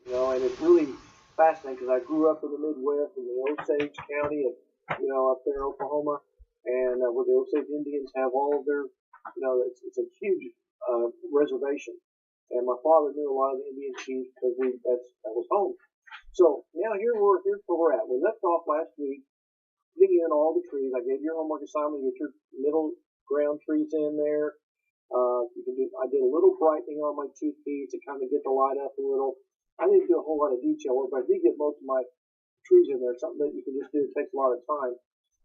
And it's really fascinating because I grew up in the Midwest in the Osage County of, up there in Oklahoma, and where the Osage Indians have all of their, it's a huge reservation. And my father knew a lot of the Indian chiefs because that was home. So now here's where we're at. We left off last week digging in all the trees. I gave you your homework assignment. Get your middle ground trees in there. I did a little brightening on my TP to kind of get the light up a little. I didn't do a whole lot of detail work, but I did get most of my trees in there. Something that you can just do. It takes a lot of time.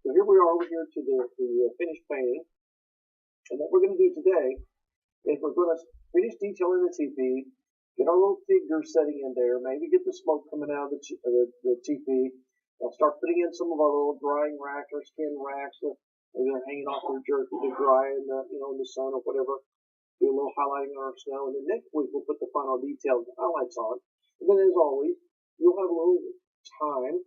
So here we are over here to the finished painting. And what we're going to do today is we're going to finish detailing the TP, get our little figure setting in there, maybe get the smoke coming out of the TP. I'll start putting in some of our little drying racks or skin racks. Maybe they're hanging off their jerky to dry in the sun or whatever. Do a little highlighting on our snow, and then next week we'll put the final details and highlights on. And then, as always, you'll have a little time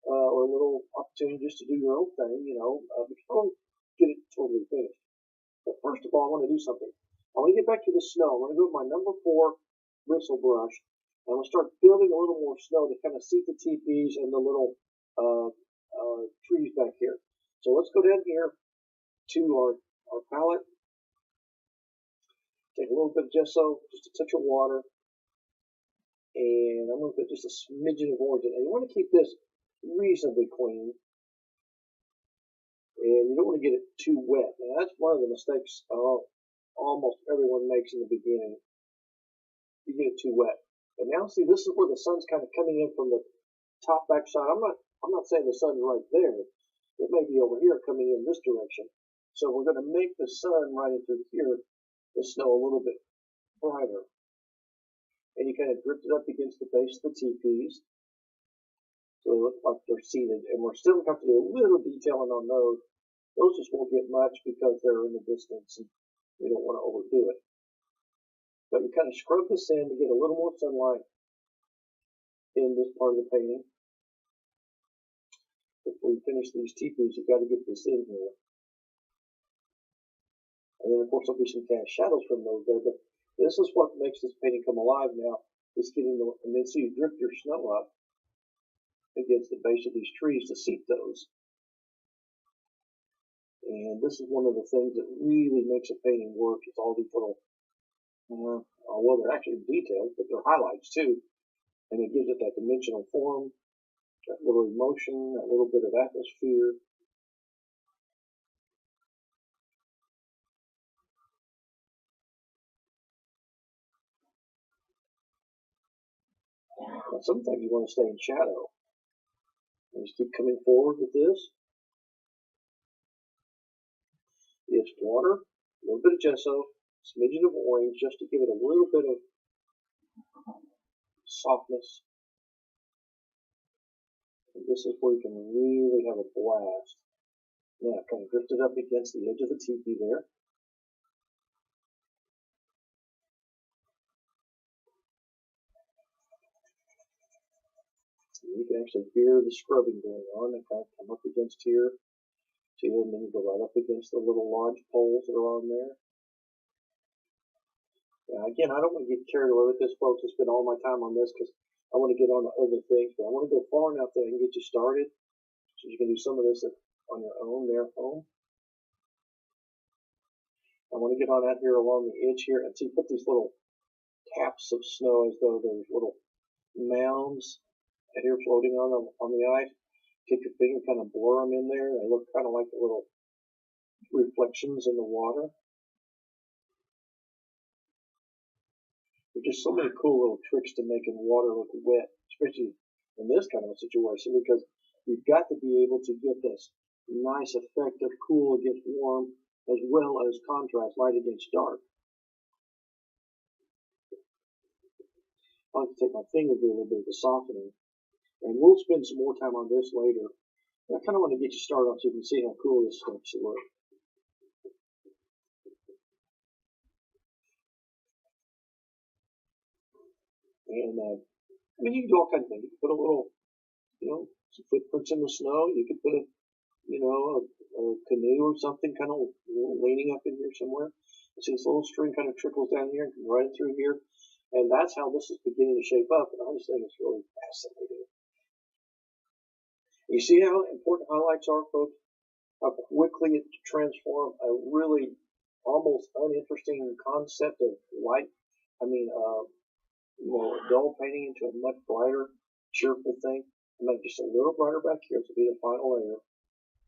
or a little opportunity just to do your own thing, because I don't get it totally finished. But first of all, I want to do something. I want to get back to the snow. I want to go with my number 4 bristle brush, and I'm going to start building a little more snow to kind of seat the teepees and the little trees back here. So let's go down here to our palette. Take a little bit of gesso, just a touch of water, and I'm going to put just a smidgen of orange in it. And you want to keep this reasonably clean, and you don't want to get it too wet. Now that's one of the mistakes almost everyone makes in the beginning. You get it too wet. And now see, this is where the sun's kind of coming in from the top back side. I'm not saying the sun's right there. It may be over here coming in this direction. So we're going to make the sun right into here, the snow a little bit brighter. And you kind of drift it up against the base of the teepees. So they look like they're seated. And we're still going to have to do a little detailing on those. Those just won't get much because they're in the distance and we don't want to overdo it. But you kind of scrub this in to get a little more sunlight in this part of the painting. Before you finish these teepees, you've got to get this in here. And then, of course, there'll be some cast shadows from those there. But this is what makes this painting come alive now. Is getting and then so you drift your snow up against the base of these trees to seat those. And this is one of the things that really makes a painting work. It's all these little, well, they're actually details, but they're highlights too. And it gives it that dimensional form, that little emotion, that little bit of atmosphere. Now, sometimes you want to stay in shadow. And just keep coming forward with this. It's water, a little bit of gesso, a smidgen of orange, just to give it a little bit of softness. And this is where you can really have a blast. Now, kind of drift it up against the edge of the teepee there. And you can actually hear the scrubbing going on. They kind of come up against here, and then you go right up against the little lodge poles that are on there. Now, again, I don't want to get carried away with this, folks. I spend all my time on this because I want to get on to other things, but I want to go far enough that I can get you started so you can do some of this on your own there at home. I want to get on out here along the edge here and see, put these little caps of snow as though there's little mounds out here floating on the ice. Take your finger and kind of blur them in there. They look kind of like the little reflections in the water. There's just so many cool little tricks to making water look wet, especially in this kind of a situation, because you've got to be able to get this nice effect of cool against warm as well as contrast, light against dark. I like to take my finger and do a little bit of the softening. And we'll spend some more time on this later. But I kind of want to get you started on so you can see how cool this starts to look. And I mean, you can do all kinds of things. You can put a little, some footprints in the snow. You could put a canoe or something kind of leaning up in here somewhere. You see this little string kind of trickles down here and comes right through here. And that's how this is beginning to shape up, and I just think it's really fascinating. You see how important highlights are, folks? How quickly it can transform a really almost uninteresting concept of light. I mean, a dull painting into a much brighter, cheerful thing. I make just a little brighter back here to be the final layer.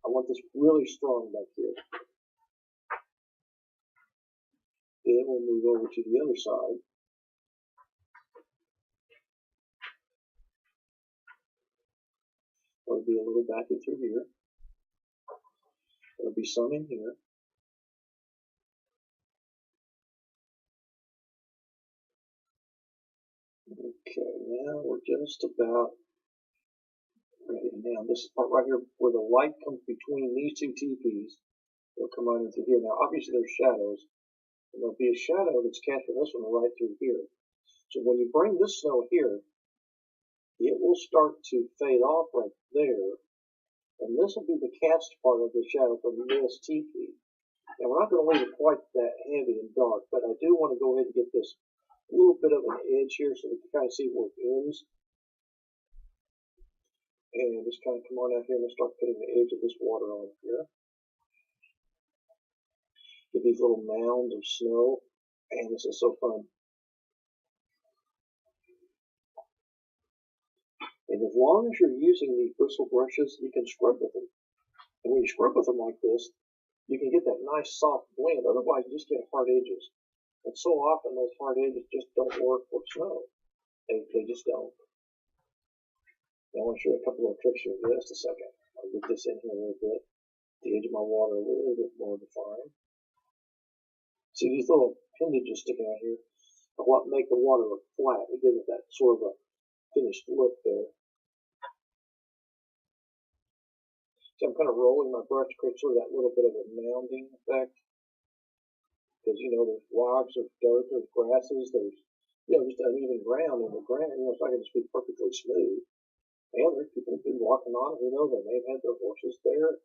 I want this really strong back here. Then we'll move over to the other side. There'll be a little back in through here. There'll be some in here. Okay, now we're just about ready. Now this part right here where the light comes between these two teepees, it'll come right in through here. Now obviously there's shadows, and there'll be a shadow that's cast from this one right through here. So when you bring this snow here, it will start to fade off right there, and this will be the cast part of the shadow from this teepee. Now we're not going to leave it quite that heavy and dark, but I do want to go ahead and get this little bit of an edge here so we can kind of see where it ends. And just kind of come on out here and start putting the edge of this water on here. Get these little mounds of snow, and this is so fun. And as long as you're using these bristle brushes, you can scrub with them. And when you scrub with them like this, you can get that nice soft blend. Otherwise, you just get hard edges. And so often those hard edges just don't work for snow. They just don't. Now I want to show you a couple of tricks here in just a second. I'll get this in here a little bit. The edge of my water a little bit more defined. See these little appendages sticking out here? I want to make the water look flat. It gives it that sort of a finished look there. See, I'm kind of rolling my brush to create sort of that little bit of a mounding effect. Because, there's logs of dirt, there's grasses, there's, just uneven ground, and the ground, it's not going to just be perfectly smooth. And there's people who've been walking on it, who knows, they may have had their horses there.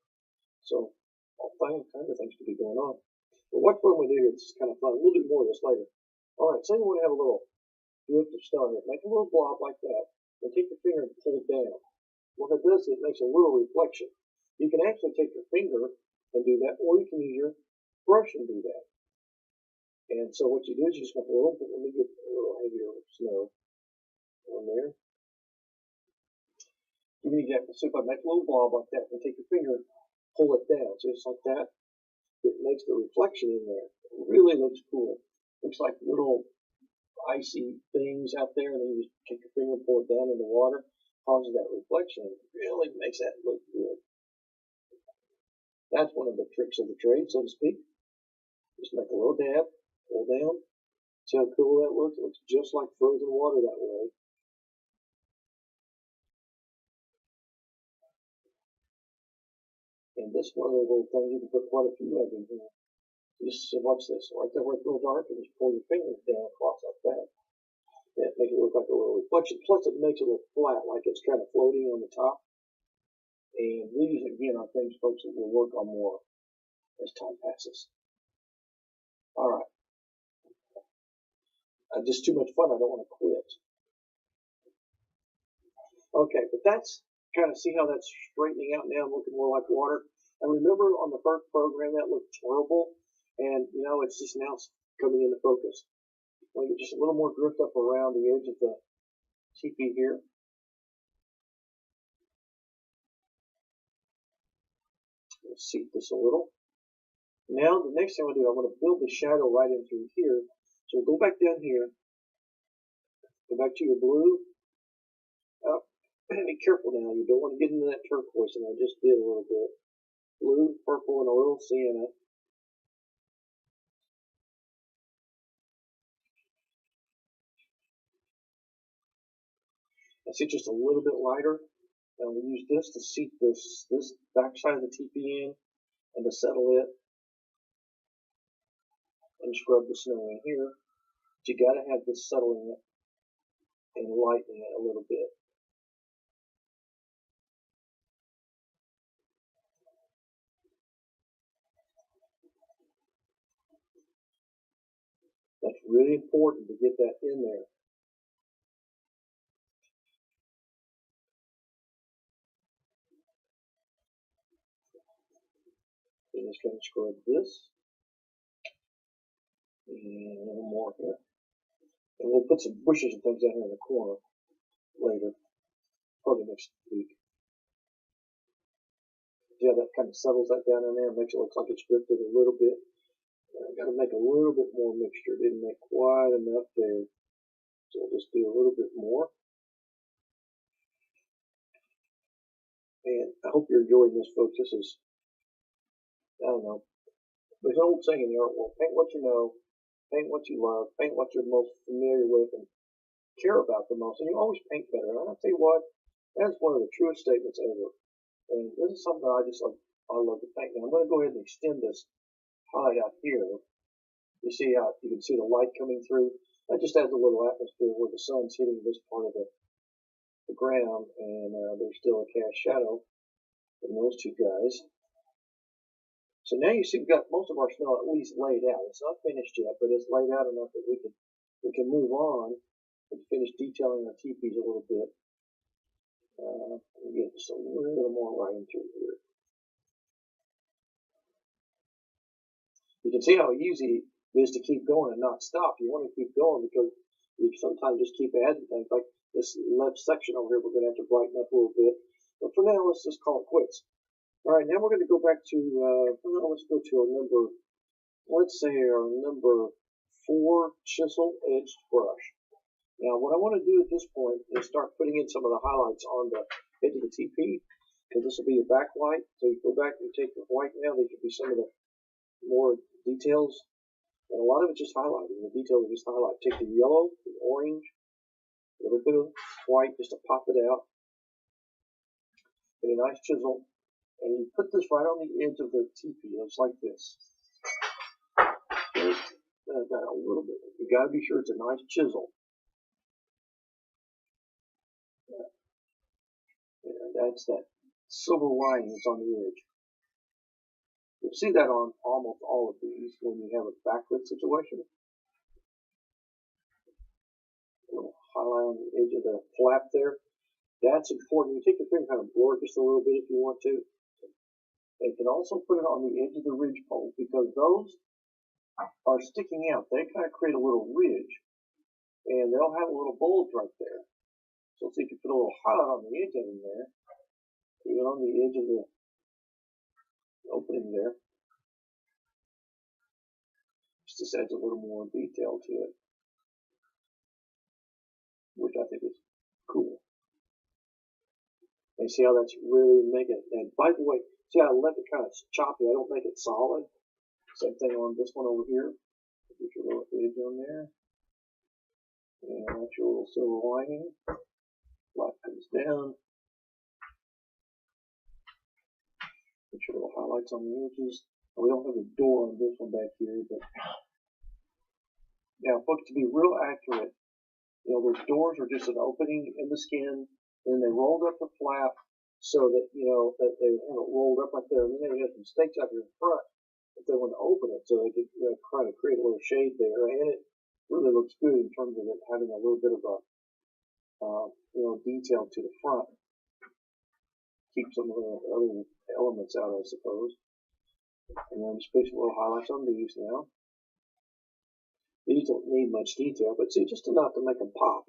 So, all kinds of things could be going on. But what we're going to do here, it's kind of fun. We'll do more of this later. Alright, say you want to have a little drift of snow here. Make a little blob like that, and take your finger and pull it down. What it does is it makes a little reflection. You can actually take your finger and do that, or you can use your brush and do that. And so what you do is you just make a little bit, let me get a little heavier snow on there. You can get, so if I make a little blob like that, and take your finger, pull it down, just like that, it makes the reflection in there. It really looks cool. Looks like little icy things out there, and then you just take your finger, pull it down in the water, causes that reflection. It really makes that look good. That's one of the tricks of the trade, so to speak. Just make a little dab, pull down. See how cool that looks? It looks just like frozen water that way. And this one of those little things, you can put quite a few of them here. Just watch this. Right there where it's real dark, and just pull your fingers down across like that. That makes it look like a little reflection. Plus, it makes it look flat, like it's kind of floating on the top. And these, again, are things, folks, that we'll work on more as time passes. All right. Just too much fun. I don't want to quit. Okay, but that's kind of see how that's straightening out now and looking more like water. And remember on the first program that looked terrible, and it's just now coming into focus. I'm going to get just a little more drift up around the edge of the teepee here. Let's seat this a little. Now the next thing I'll do, I'm going to build the shadow right in through here. So we'll go back down here. Go back to your blue. Up. Be careful now. You don't want to get into that turquoise, and I just did a little bit. Blue, purple, and a little sienna. I see just a little bit lighter. And we'll use this to seat this back side of the teepee in and to settle it and scrub the snow in here. But you got to have this settling it and lightening it a little bit. That's really important to get that in there. And just kind of scrub this. And a little more here. And we'll put some bushes and things down here in the corner later, probably next week. Yeah, that kind of settles that down in there, makes it look like it's drifted a little bit. I got to make a little bit more mixture. Didn't make quite enough there, so we'll just do a little bit more. And I hope you're enjoying this, folks. This is, I don't know, there's an old saying in the art world: paint what you know, paint what you love, paint what you're most familiar with and care about the most, and you always paint better. And I'll tell you what, that's one of the truest statements ever. And this is something I love to paint. Now I'm going to go ahead and extend this highlight out here. You see how you can see the light coming through. That just adds a little atmosphere where the sun's hitting this part of the ground, and there's still a cast shadow from those two guys. So now you see we've got most of our snow at least laid out. It's not finished yet, but it's laid out enough that we can move on and finish detailing our teepees a little bit. Get just a little more writing through here. You can see how easy it is to keep going and not stop. You want to keep going because you sometimes just keep adding things. Like this left section over here, we're going to have to brighten up a little bit. But for now, let's just call it quits. All right, now we're going to go back to, let's go to our number, let's say our number 4 chisel edged brush. Now, what I want to do at this point is start putting in some of the highlights on the edge of the TP, because this will be a backlight. So you go back and take the white now, they could be some of the more details. And a lot of it's just highlighting. The details are just highlight. Take the yellow, the orange, a little bit of white just to pop it out. Get a nice chisel. And you put this right on the edge of the teepee. It's like this. I've got a little bit. You got to be sure it's a nice chisel. And that's that silver lining that's on the edge. You'll see that on almost all of these when you have a backlit situation. A little highlight on the edge of the flap there. That's important. You take your finger and kind of blur it just a little bit if you want to. And you can also put it on the edge of the ridge pole because those are sticking out. They kind of create a little ridge, and they'll have a little bulge right there. So see if you put a little highlight on the edge of them there, even on the edge of the opening there. Just adds a little more detail to it, which I think is cool. And see how that's really making it. And by the way, see how I left it kind of choppy. I don't make it solid. Same thing on this one over here. Put your little edge on there. And that's your little silver lining. Light comes down. Put your little highlights on the edges. We don't have a door on this one back here, but now, folks, to be real accurate, those doors are just an opening in the skin, and they rolled up the flap so that, that they have it rolled up right there, and then they have some stakes out here in front if they want to open it, so they could kind of create a little shade there, and it really looks good in terms of it having a little bit of a, detail to the front. Keep some of the other elements out, I suppose. And then just put some little highlights on these now. These don't need much detail, but see, just enough to make them pop.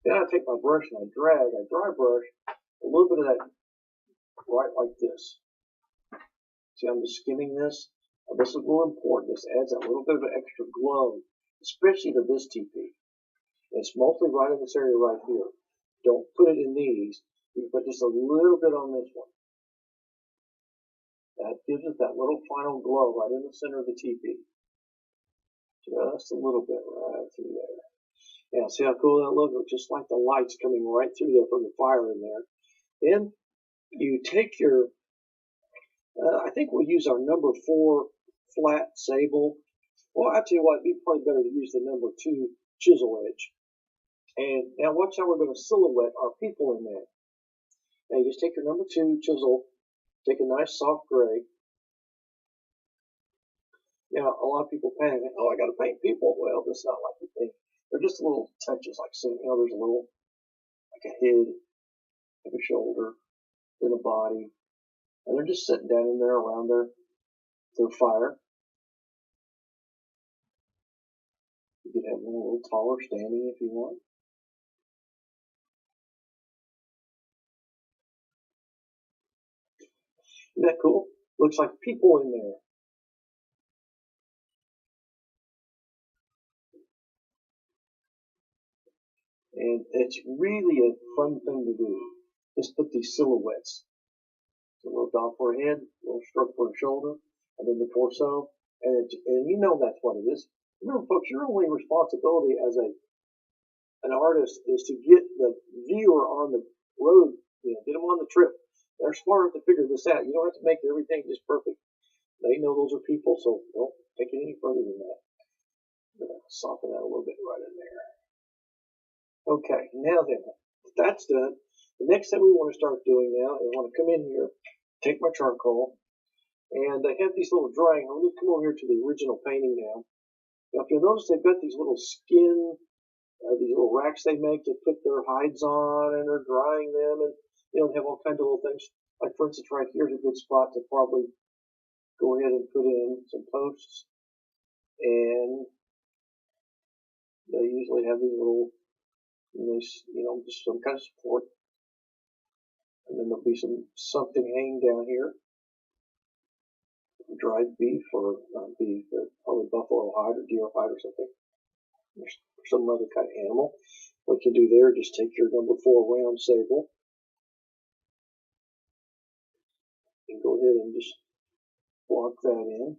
Then I take my brush and I dry brush a little bit of that right like this. See, I'm just skimming this. Now, this is real important. This adds a little bit of an extra glow, especially to this TP. It's mostly right in this area right here. Don't put it in these. You put just a little bit on this one. That gives it that little final glow right in the center of the TP. Just a little bit right through there. Yeah, see how cool that looks? Just like the lights coming right through there from the fire in there. Then you take your, I think we'll use our number 4 flat sable. Well, I'll tell you what, it'd be probably better to use the number 2 chisel edge. And now watch how we're going to silhouette our people in there. Now you just take your number 2 chisel, take a nice soft gray, Now, a lot of people panic. Oh, I got to paint people. Well, that's not like you think. They're just little touches, like there's a little, like a head, like a shoulder, then a body, and they're just sitting down in there around their fire. You could have one a little taller standing if you want. Isn't that cool? Looks like people in there. And it's really a fun thing to do. Just put these silhouettes. A little dot for a head, a little stroke for a shoulder, and then the torso. And you know that's what it is. Remember, folks, your only responsibility as an artist is to get the viewer on the road, get them on the trip. They're smart to figure this out. You don't have to make everything just perfect. They know those are people, so don't take it any further than that. I'm going to soften that a little bit right in there. Okay, now then, that's done. The next thing we want to start doing now is I want to come in here, take my charcoal, and I have these little drying. I'm going to come over here to the original painting now. Now, if you'll notice, they've got these little skin, these little racks they make to put their hides on, and they're drying them, and they have all kinds of little things. Like, for instance, right here is a good spot to probably go ahead and put in some posts, and they usually have these little, just some kind of support, and then there'll be something hanging down here, dried beef or not beef, but probably buffalo hide or deer hide or something, or some other kind of animal. What you do there, just take your number 4 round sable and go ahead and just block that in.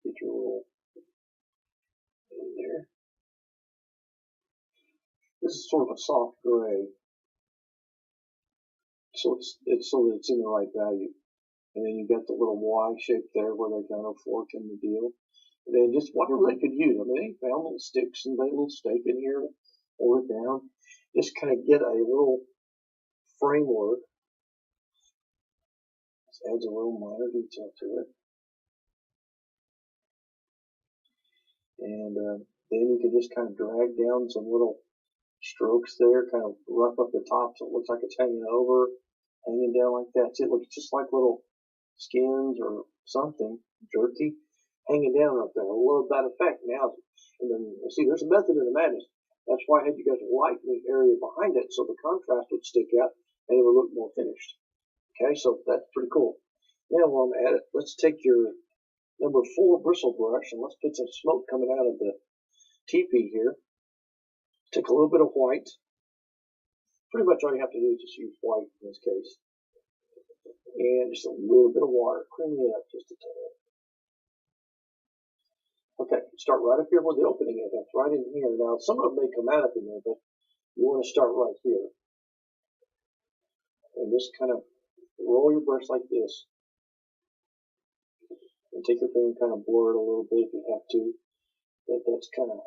Get your little in there. This is sort of a soft gray, so it's so that it's in the right value. And then you got the little Y shape there where they kind of fork in the deal. And then just whatever they could use. I mean, they found little sticks and they little stake in here to hold it down. Just kind of get a little framework. This adds a little minor detail to it. And then you can just kind of drag down some little strokes there, kind of rough up the top so it looks like it's hanging over, hanging down like that. So it looks just like little skins or something, jerky, hanging down up there. I love that effect now. And then, see, there's a method in the madness. That's why I had you guys lighten the area behind it so the contrast would stick out and it would look more finished. Okay, so that's pretty cool. Now while I'm at it, let's take your number 4 bristle brush and let's put some smoke coming out of the teepee here. Take a little bit of white. Pretty much all you have to do is just use white in this case. And just a little bit of water, creaming it up just a tad. Okay, start right up here where the opening is. That's right in here. Now, some of them may come out up in there, but you want to start right here. And just kind of roll your brush like this. And take your finger and kind of blur it a little bit if you have to. But that's kind of,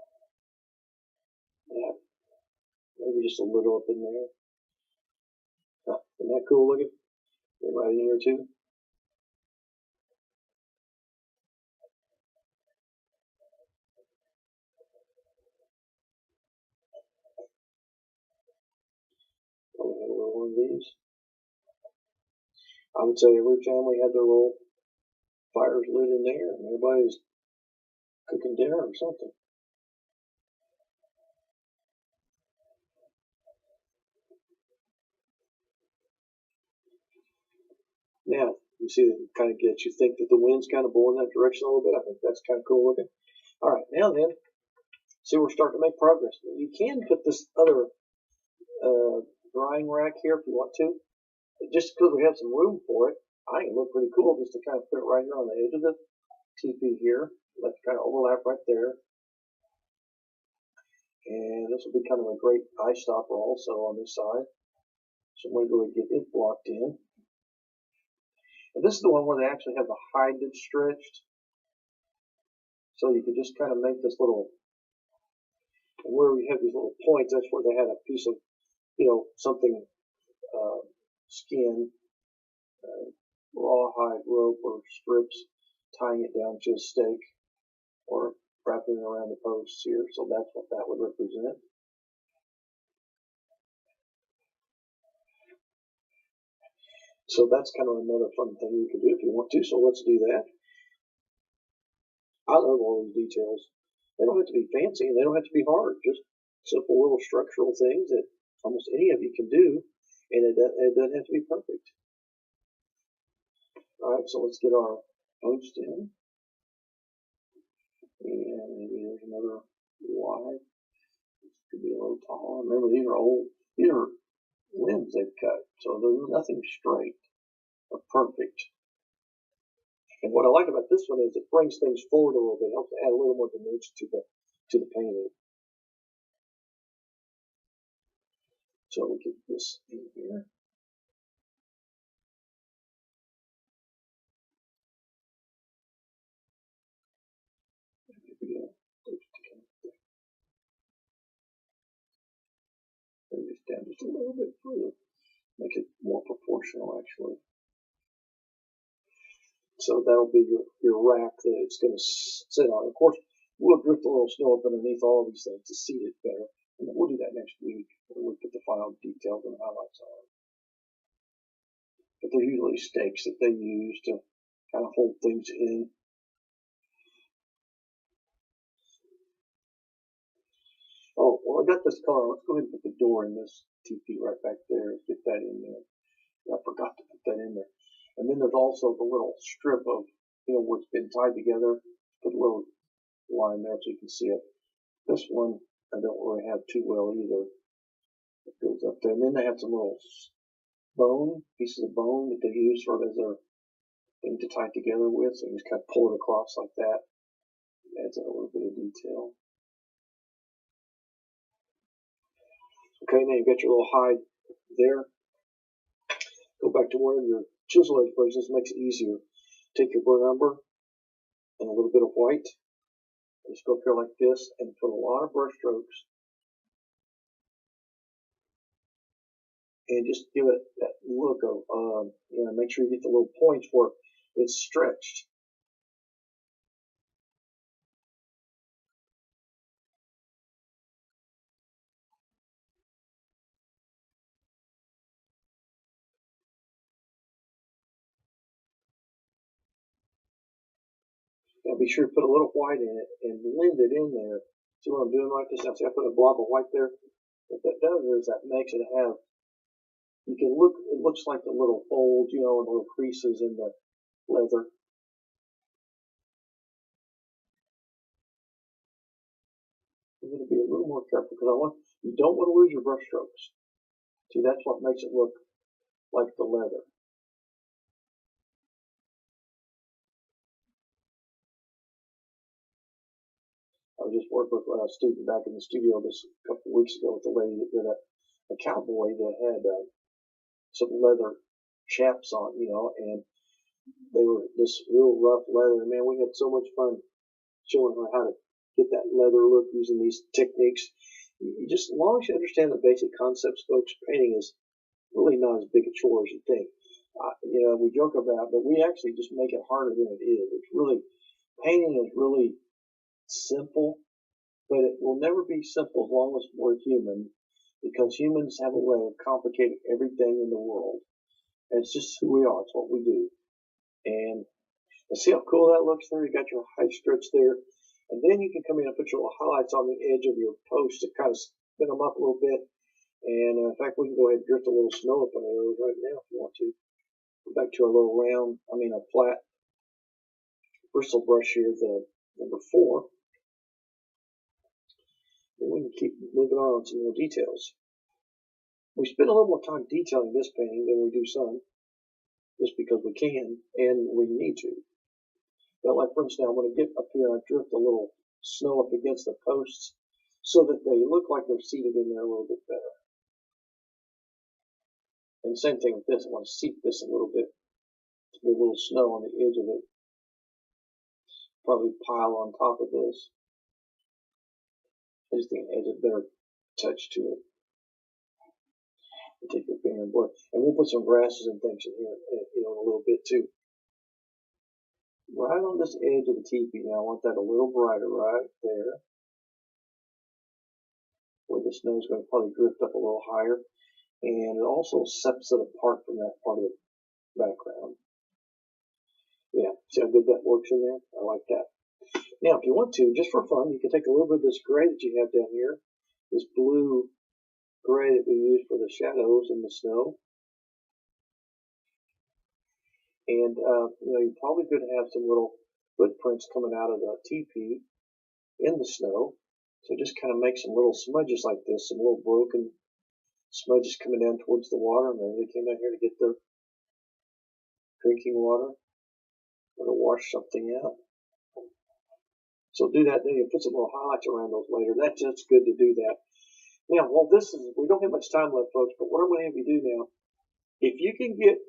maybe just a little up in there. Isn't that cool looking? Get right in here too. Probably have a little one of these. I would say every family had their little fires lit in there and everybody's cooking dinner or something. Now, you see that it kind of gets you think that the wind's kind of blowing that direction a little bit. I think that's kind of cool looking. All right, now then, see we're starting to make progress. You can put this other drying rack here if you want to. Just because we have some room for it, I think it look pretty cool just to kind of put it right here on the edge of the teepee here. Let it kind of overlap right there. And this will be kind of a great eye stopper also on this side. So I'm going to go and get it blocked in. And this is the one where they actually have the hide that's stretched. So you can just kind of make this little, where we have these little points, that's where they had a piece of, something, skin, rawhide rope or strips. tying it down to a stake or wrapping it around the posts here. So that's what that would represent. So that's kind of another fun thing you can do if you want to. So let's do that. I love all these details. They don't have to be fancy and they don't have to be hard. Just simple little structural things that almost any of you can do, and it doesn't have to be perfect. All right, so let's get our post in. And maybe there's another Y. This could be a little taller. Remember, these are old. These are limbs they've cut, so there's nothing straight or perfect. And what I like about this one is it brings things forward a little bit, helps add a little more dimension to the painting. So we'll get this in here. Bring this down just a little bit further, make it more proportional actually. So that'll be your rack that it's going to sit on. Of course, we'll drift a little snow up underneath all of these things to seat it better. And we'll do that next week. We'll put the final details and highlights on it. But they're usually stakes that they use to kind of hold things in. Oh, well, I got this color. Let's go ahead and put the door in this TP right back there. Let's get that in there. I forgot to put that in there. And then there's also the little strip of, where it's been tied together. Put a little line there so you can see it. This one I don't really have too well either. It goes up there. And then they have some little pieces of bone that they use sort of as their thing to tie together with. So you just kind of pull it across like that. It adds a little bit of detail. Okay, now you've got your little hide there. Go back to one of your chisel edge brushes. This makes it easier. Take your burnt umber and a little bit of white. And just go up here like this and put a lot of brush strokes. And just give it that look of, make sure you get the little points where it's stretched. Now be sure to put a little white in it and blend it in there. See what I'm doing right this now? See, I put a blob of white there. What that does is that makes it have, it looks like the little folds, and little creases in the leather. I'm going to be a little more careful because you don't want to lose your brush strokes. See, that's what makes it look like the leather. I was just working with a student back in the studio this couple of weeks ago with a lady that did a cowboy that had some leather chaps on, and they were this real rough leather. And man, we had so much fun showing her how to get that leather look using these techniques. As long as you understand the basic concepts, folks, painting is really not as big a chore as you think. We joke about it, but we actually just make it harder than it is. Painting is really simple, but it will never be simple as long as we're human, because humans have a way of complicating everything in the world. And it's just who we are. It's what we do. And see how cool that looks there? You got your high stretch there. And then you can come in and put your little highlights on the edge of your post to kind of spin them up a little bit. And in fact, we can go ahead and drift a little snow up under those right now if you want to. Go back to our little a flat bristle brush here, the number 4. And we can keep moving on some more details. We spend a little more time detailing this painting than we do some, just because we can and we need to. But like for instance, I'm going to get up here and drift a little snow up against the posts so that they look like they're seated in there a little bit better. And the same thing with this. I want to seat this a little bit. To be a little snow on the edge of it. Probably pile on top of this. I just think it adds a better touch to it. Take your finger and blur. And we'll put some grasses and things in here, in a little bit too. right on this edge of the teepee. Now I want that a little brighter right there, where the snow's going to probably drift up a little higher. And it also sets it apart from that part of the background. Yeah, see how good that works in there? I like that. Now, if you want to, just for fun, you can take a little bit of this gray that you have down here, this blue gray that we use for the shadows in the snow. And, you're probably going to have some little footprints coming out of the teepee in the snow. So just kind of make some little smudges like this, some little broken smudges coming down towards the water. And maybe they came down here to get their drinking water or to wash something out. So do that. Then you put some little highlights around those later. That's good to do that. Now, well, we don't have much time left, folks, but what I'm going to have you do now, if you can get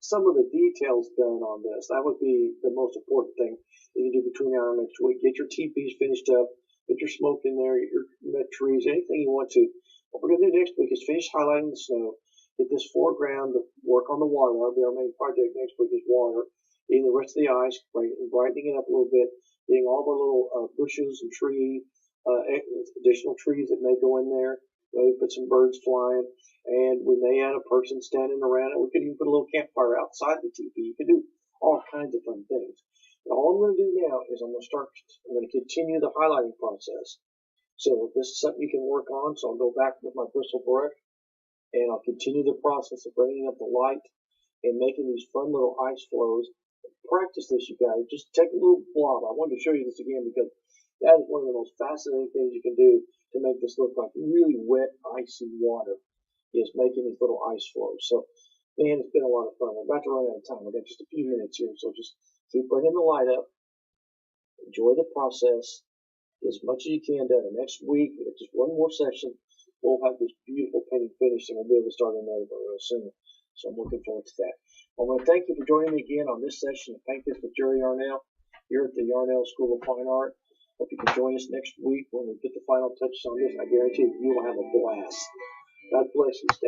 some of the details done on this, that would be the most important thing that you do between now and next week. Get your teepees finished up, get your smoke in there, your trees, anything you want to. What we're going to do next week is finish highlighting the snow, get this foreground, work on the water. That'll be our main project next week is water. Getting the rest of the ice, brightening it up a little bit, getting all the little bushes and trees, additional trees that may go in there. Maybe put some birds flying, and we may add a person standing around it. We could even put a little campfire outside the teepee. You could do all kinds of fun things. And all I'm going to do now is I'm going to continue the highlighting process. So this is something you can work on. So I'll go back with my bristle brush, and I'll continue the process of bringing up the light and making these fun little ice flows. Practice this, you guys. Just take a little blob. I wanted to show you this again because that is one of the most fascinating things you can do to make this look like really wet, icy water, is making these little ice flows. So, man, it's been a lot of fun. I'm about to run out of time. I've got just a few minutes here, so just keep bringing the light up. Enjoy the process as much as you can. The next week, just one more session, we'll have this beautiful painting finished, and we'll be able to start another one real soon. So I'm looking forward to that. I want to thank you for joining me again on this session of Paint This with Jerry Yarnell here at the Yarnell School of Fine Art. Hope you can join us next week when we put the final touches on this. I guarantee you will have a blast. God bless you. Stay